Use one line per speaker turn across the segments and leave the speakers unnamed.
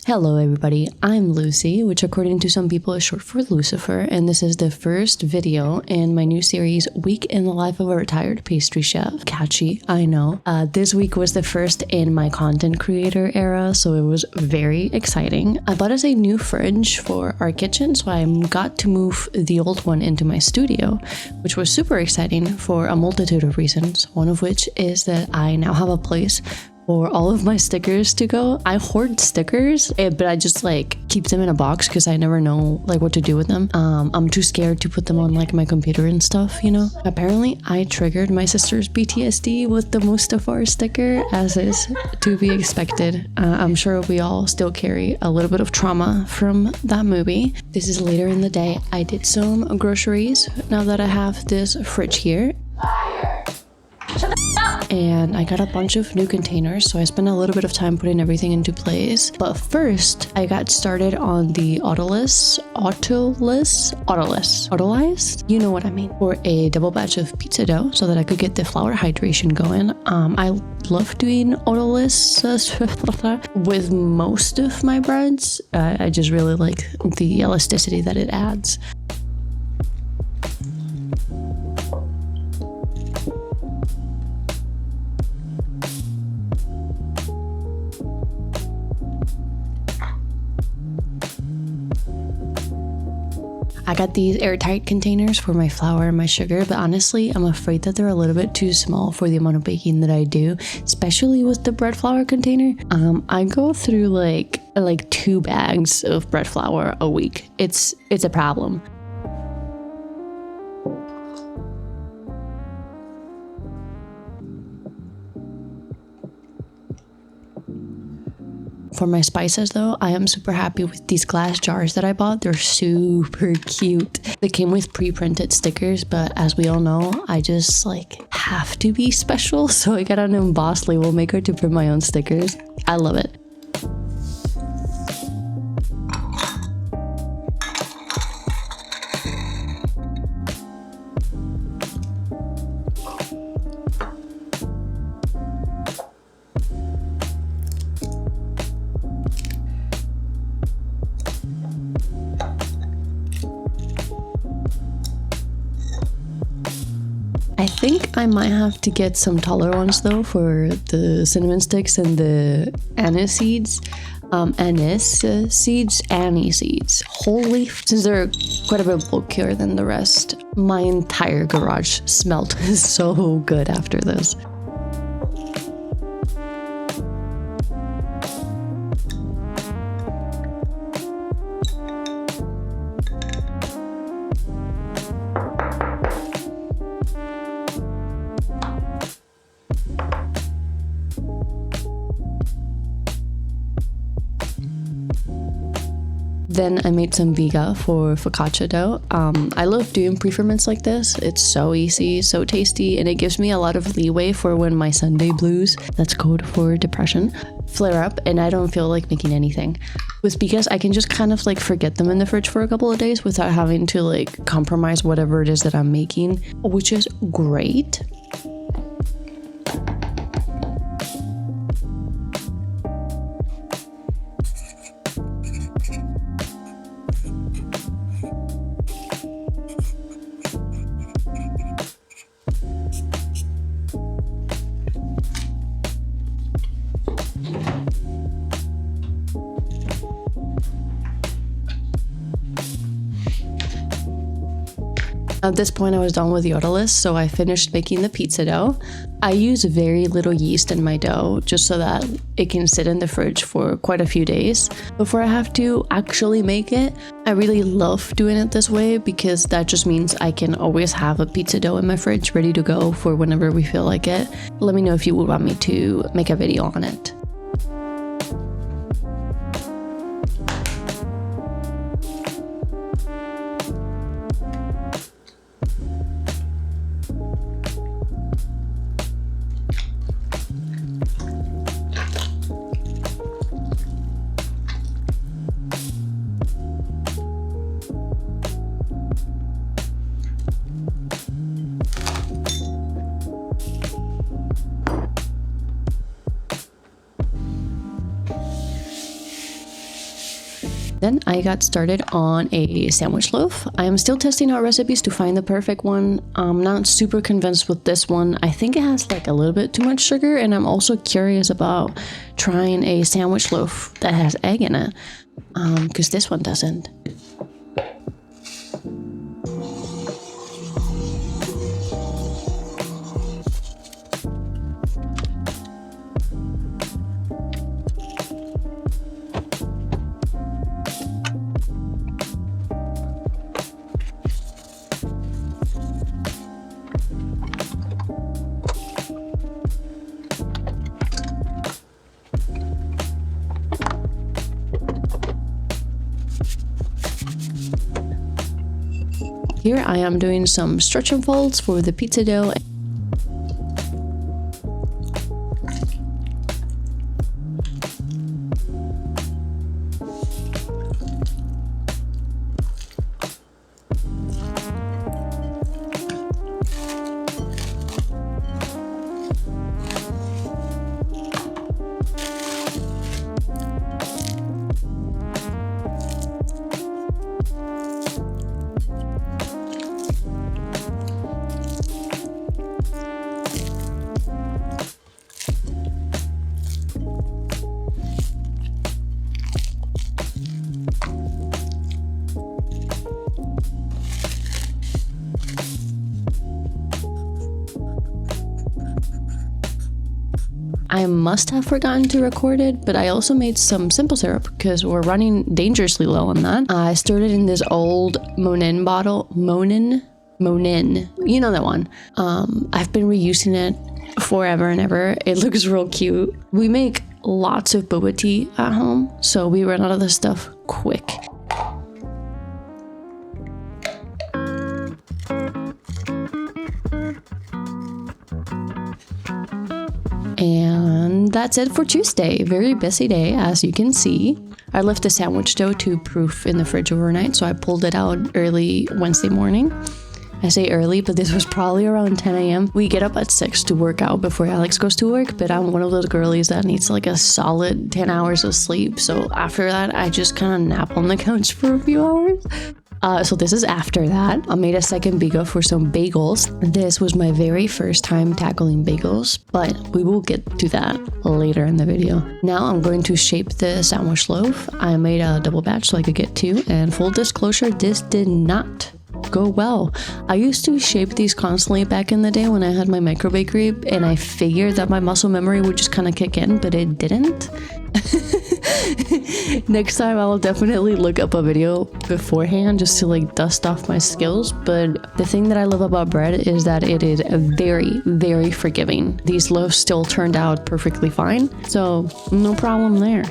Hello everybody, I'm Lucy, which according to some people is short for Lucifer, and this is the first video in my new series, Week in the Life of a Retired Pastry Chef. Catchy, I know. This week was the first in my content creator era, so it was very exciting. I bought us a new fridge for our kitchen, so I got to move the old one into my studio, which was super exciting for a multitude of reasons, one of which is that I now have a place for all of my stickers to go. I hoard stickers, but I just keep them in a box because I never know what to do with them. I'm too scared to put them on my computer and stuff, you know. Apparently I triggered my sister's PTSD with the Mustafar sticker, as is to be expected. I'm sure we all still carry a little bit of trauma from that movie. This is later in the day. I did some groceries now that I have this fridge here. And I got a bunch of new containers, so I spent a little bit of time putting everything into place. But first, I got started on the Autolyze, you know what I mean, for a double batch of pizza dough so that I could get the flour hydration going. I love doing Autolyze with most of my breads. I just really like the elasticity that it adds. I got these airtight containers for my flour and my sugar, but honestly, I'm afraid that they're a little bit too small for the amount of baking that I do, especially with the bread flour container. I go through like 2 bags of bread flour a week. It's a problem. For my spices though, I am super happy with these glass jars that I bought. They're super cute. They came with pre-printed stickers, but as we all know, I just have to be special. So I got an embossed label maker to print my own stickers. I love it. I think I might have to get some taller ones though for the cinnamon sticks and the anise seeds. Anise seeds, whole leaf, since they're quite a bit bulkier than the rest. My entire garage smelled so good after this. Then I made some viga for focaccia dough. I love doing pre-ferments like this. It's so easy, so tasty, and it gives me a lot of leeway for when my Sunday blues, that's code for depression, flare up and I don't feel like making anything. With vigas, I can just kind of forget them in the fridge for a couple of days without having to compromise whatever it is that I'm making, which is great. At this point, I was done with the Autolyze, so I finished making the pizza dough. I use very little yeast in my dough just so that it can sit in the fridge for quite a few days before I have to actually make it. I really love doing it this way because that just means I can always have a pizza dough in my fridge ready to go for whenever we feel like it. Let me know if you would want me to make a video on it. Then I got started on a sandwich loaf. I am still testing out recipes to find the perfect one. I'm not super convinced with this one. I think it has like a little bit too much sugar, and I'm also curious about trying a sandwich loaf that has egg in it, because this one doesn't. Here I am doing some stretch and folds for the pizza dough. I must have forgotten to record it, but I also made some simple syrup because we're running dangerously low on that. I stirred it in this old Monin bottle. Monin, you know that one. I've been reusing it forever and ever. It looks real cute. We make lots of boba tea at home, so we run out of this stuff quick. And that's it for Tuesday. Very busy day, as you can see. I left the sandwich dough to proof in the fridge overnight, so I pulled it out early Wednesday morning. I say early, but this was probably around 10 a.m. We get up at 6 to work out before Alex goes to work, but I'm one of those girlies that needs like a solid 10 hours of sleep. So after that, I just kind of nap on the couch for a few hours. So this is after that. I made a second biga for some bagels. This was my very first time tackling bagels, but we will get to that later in the video. Now I'm going to shape the sandwich loaf. I made a double batch so I could get two, and full disclosure, this did not go well. I used to shape these constantly back in the day when I had my micro bakery, and I figured that my muscle memory would just kind of kick in, but it didn't. Next time I'll definitely look up a video beforehand just to like dust off my skills. But the thing that I love about bread is that it is very, very forgiving. These loaves still turned out perfectly fine, so no problem there.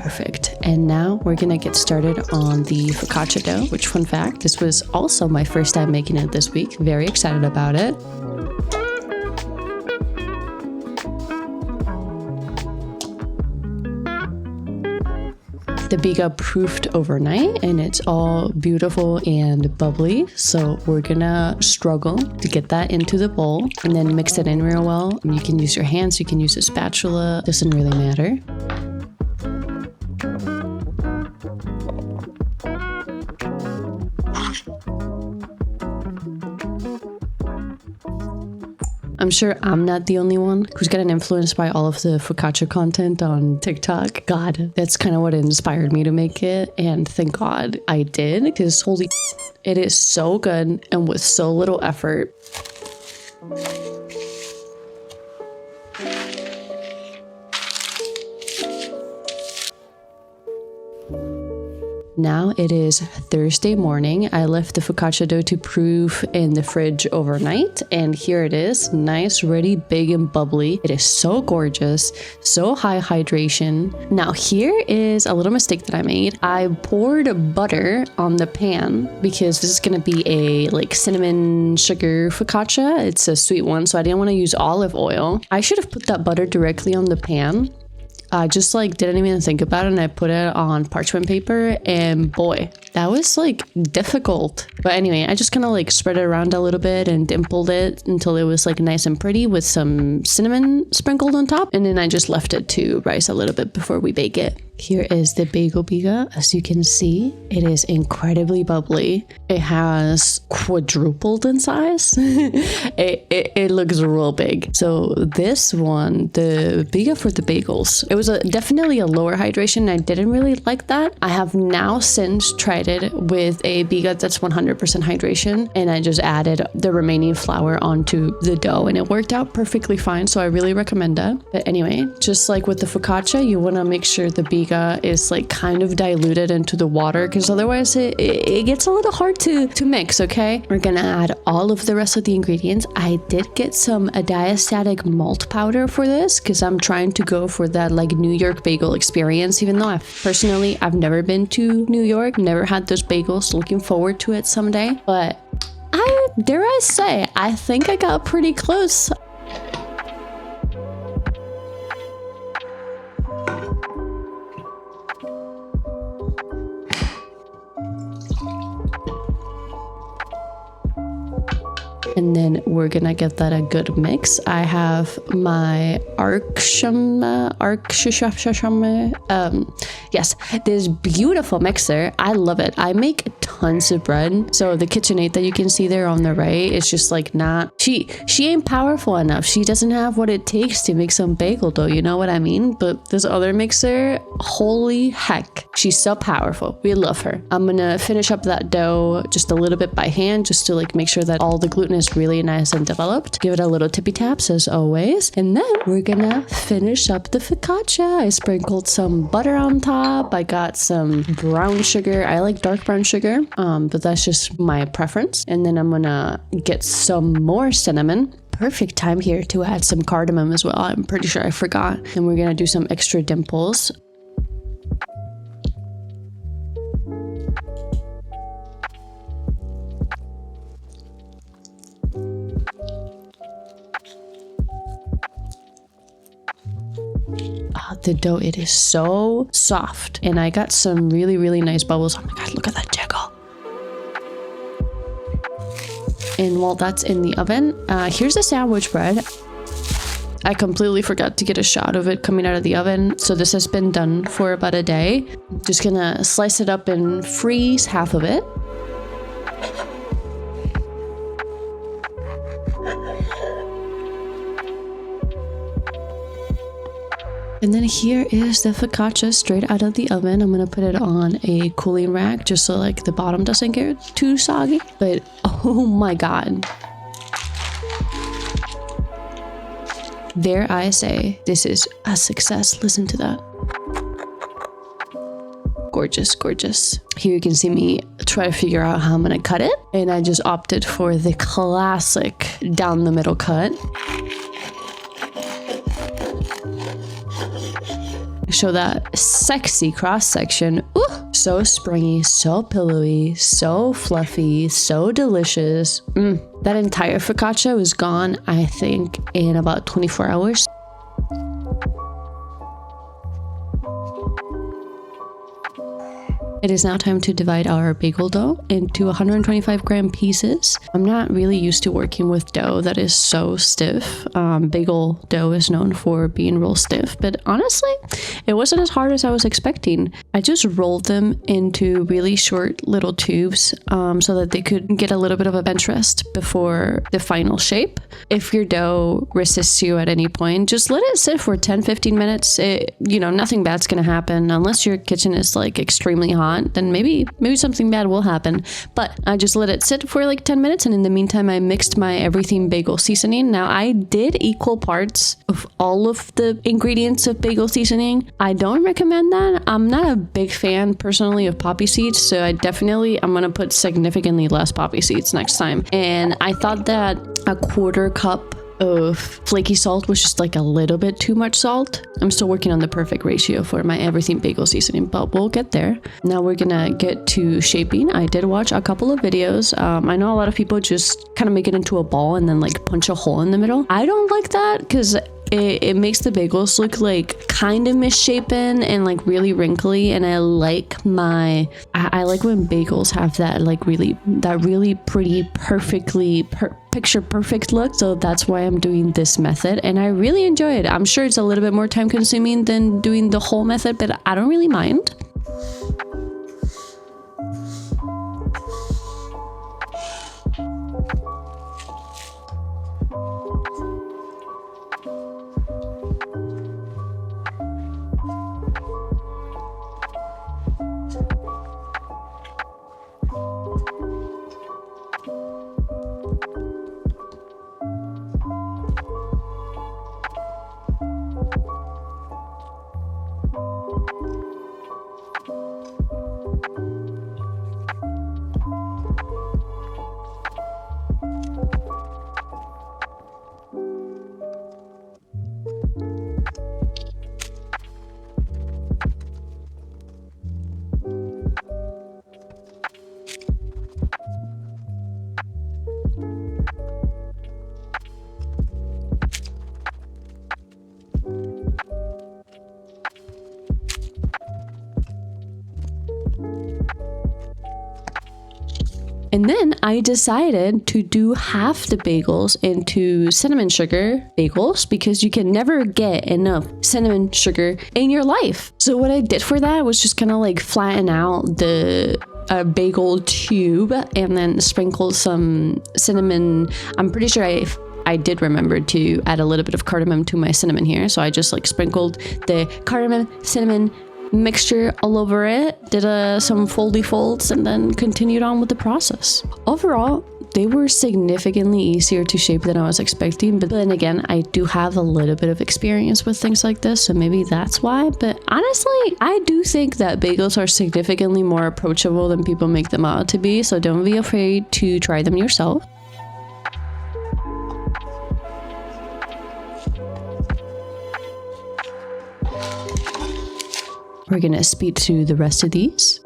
Perfect. And now we're gonna get started on the focaccia dough, which, fun fact, this was also my first time making it this week. Very excited about it. The biga proofed overnight and it's all beautiful and bubbly. So we're gonna struggle to get that into the bowl and then mix it in real well. You can use your hands, you can use a spatula, doesn't really matter. I'm sure I'm not the only one who's gotten influenced by all of the focaccia content on TikTok. God, that's kind of what inspired me to make it. And thank God I did, because holy, it is so good and with so little effort. Now it is Thursday morning. I left the focaccia dough to proof in the fridge overnight, and here it is, nice, ready, big and bubbly. It is so gorgeous, so high hydration. Now here is a little mistake that I made. I poured butter on the pan because this is gonna be a like cinnamon sugar focaccia. It's a sweet one, so I didn't want to use olive oil. I should have put that butter directly on the pan. I just like didn't even think about it, and I put it on parchment paper, and boy, that was like difficult. But anyway, I just kind of like spread it around a little bit and dimpled it until it was like nice and pretty with some cinnamon sprinkled on top. And then I just left it to rise a little bit before we bake it. Here is the bagel biga. As you can see, it is incredibly bubbly. It has quadrupled in size. it looks real big. So this one, the biga for the bagels, it was definitely a lower hydration. I didn't really like that. I have now since tried it with a biga that's 100% hydration, and I just added the remaining flour onto the dough, and it worked out perfectly fine. So I really recommend that. But anyway, just like with the focaccia, you want to make sure the biga is like kind of diluted into the water, because otherwise it gets a little hard to mix. Okay, we're gonna add all of the rest of the ingredients. I did get some diastatic malt powder for this because I'm trying to go for that like New York bagel experience, even though I've never been to New York, never had those bagels. Looking forward to it someday, but dare I say, I think I got pretty close. And then we're gonna get that a good mix. I have my this beautiful mixer. I love it. I make tons of bread. So the KitchenAid that you can see there on the right is just like not, she ain't powerful enough. She doesn't have what it takes to make some bagel dough, you know what I mean? But this other mixer, holy heck, she's so powerful. We love her. I'm gonna finish up that dough just a little bit by hand, just to like make sure that all the gluten is really nice and developed. Give it a little tippy taps as always. And then we're gonna finish up the focaccia. I sprinkled some butter on top. I got some brown sugar. I like dark brown sugar, but that's just my preference. And then I'm gonna get some more cinnamon. Perfect time here to add some cardamom as well. I'm pretty sure I forgot. And we're gonna do some extra dimples. The dough, it is so soft, and I got some really nice bubbles. Oh my god, look at that jiggle. And while that's in the oven, here's the sandwich bread. I completely forgot to get a shot of it coming out of the oven, so this has been done for about a day. Just gonna slice it up and freeze half of it. And then here is the focaccia straight out of the oven. I'm gonna put it on a cooling rack just so like the bottom doesn't get too soggy. But oh my god. Dare I say, this is a success. Listen to that. Gorgeous, gorgeous. Here you can see me try to figure out how I'm gonna cut it. And I just opted for the classic down the middle cut. Show that sexy cross section. Ooh, so springy, so pillowy, so fluffy, so delicious. That entire focaccia was gone, I think, in about 24 hours. It is now time to divide our bagel dough into 125 gram pieces. I'm not really used to working with dough that is so stiff. Bagel dough is known for being real stiff, but honestly, it wasn't as hard as I was expecting. I just rolled them into really short little tubes so that they could get a little bit of a bench rest before the final shape. If your dough resists you at any point, just let it sit for 10-15 minutes. Nothing bad's gonna happen unless your kitchen is like extremely hot. Then maybe something bad will happen. But I just let it sit for like 10 minutes, and in the meantime I mixed my everything bagel seasoning. Now I did equal parts of all of the ingredients of bagel seasoning. I don't recommend that. I'm not a big fan personally of poppy seeds, so I'm gonna put significantly less poppy seeds next time. And I thought that a quarter cup of flaky salt was just like a little bit too much salt. I'm still working on the perfect ratio for my everything bagel seasoning, but we'll get there. Now we're gonna get to shaping. I did watch a couple of videos. I know a lot of people just kind of make it into a ball and then like punch a hole in the middle. I don't like that because it makes the bagels look like kind of misshapen and like really wrinkly, and I like when bagels have that really pretty picture perfect look. So that's why I'm doing this method, and I really enjoy it. I'm sure it's a little bit more time consuming than doing the whole method, but I don't really mind. And then I decided to do half the bagels into cinnamon sugar bagels because you can never get enough cinnamon sugar in your life. So what I did for that was just kind of like flatten out the bagel tube and then sprinkle some cinnamon. I'm pretty sure I did remember to add a little bit of cardamom to my cinnamon here. So I just like sprinkled the cardamom, cinnamon mixture all over it, did some foldy folds, and then continued on with the process. Overall, they were significantly easier to shape than I was expecting, but then again, I do have a little bit of experience with things like this, so maybe that's why. But honestly, I do think that bagels are significantly more approachable than people make them out to be, so don't be afraid to try them yourself. We're gonna speed through the rest of these.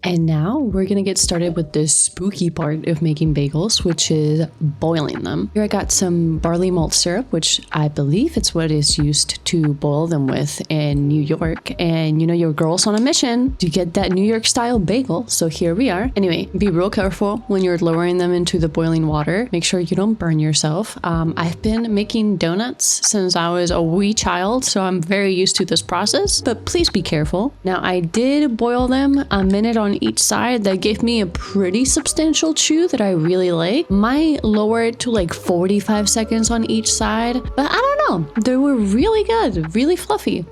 And now we're gonna get started with the spooky part of making bagels, which is boiling them. Here I got some barley malt syrup, which I believe it's what is used to boil them with in New York. And you know, your girl's on a mission to get that New York style bagel. So here we are. Anyway, be real careful when you're lowering them into the boiling water. Make sure you don't burn yourself. I've been making donuts since I was a wee child, so I'm very used to this process, but please be careful. Now I did boil them a minute on each side. That gave me a pretty substantial chew that I really like. Might lower it to like 45 seconds on each side, but I don't know. They were really good, really fluffy.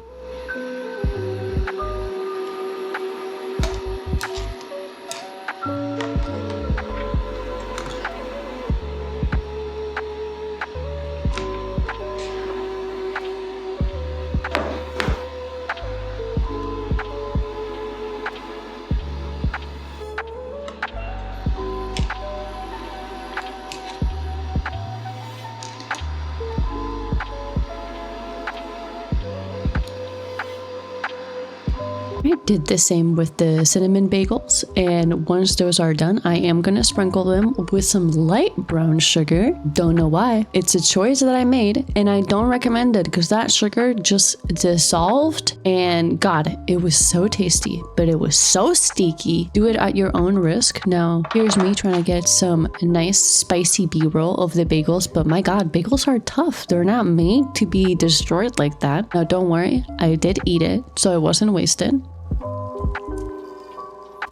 I did the same with the cinnamon bagels, and once those are done, I am gonna sprinkle them with some light brown sugar. Don't know why. It's a choice that I made, and I don't recommend it because that sugar just dissolved, and God, it was so tasty, but it was so sticky. Do it at your own risk. Now, here's me trying to get some nice spicy B-roll of the bagels, but my God, bagels are tough. They're not made to be destroyed like that. Now, don't worry, I did eat it, so it wasn't wasted.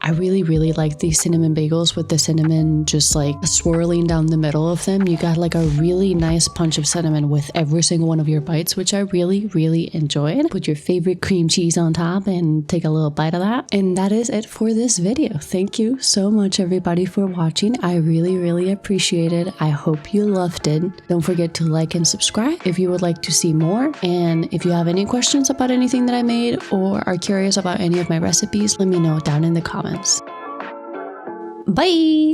I really like these cinnamon bagels with the cinnamon just like swirling down the middle of them. You got like a really nice punch of cinnamon with every single one of your bites, which I really enjoyed. Put your favorite cream cheese on top and take a little bite of that. And that is it for this video. Thank you so much everybody for watching. I really appreciate it. I hope you loved it. Don't forget to like and subscribe if you would like to see more. And if you have any questions about anything that I made or are curious about any of my recipes, let me know down in the comments. Bye!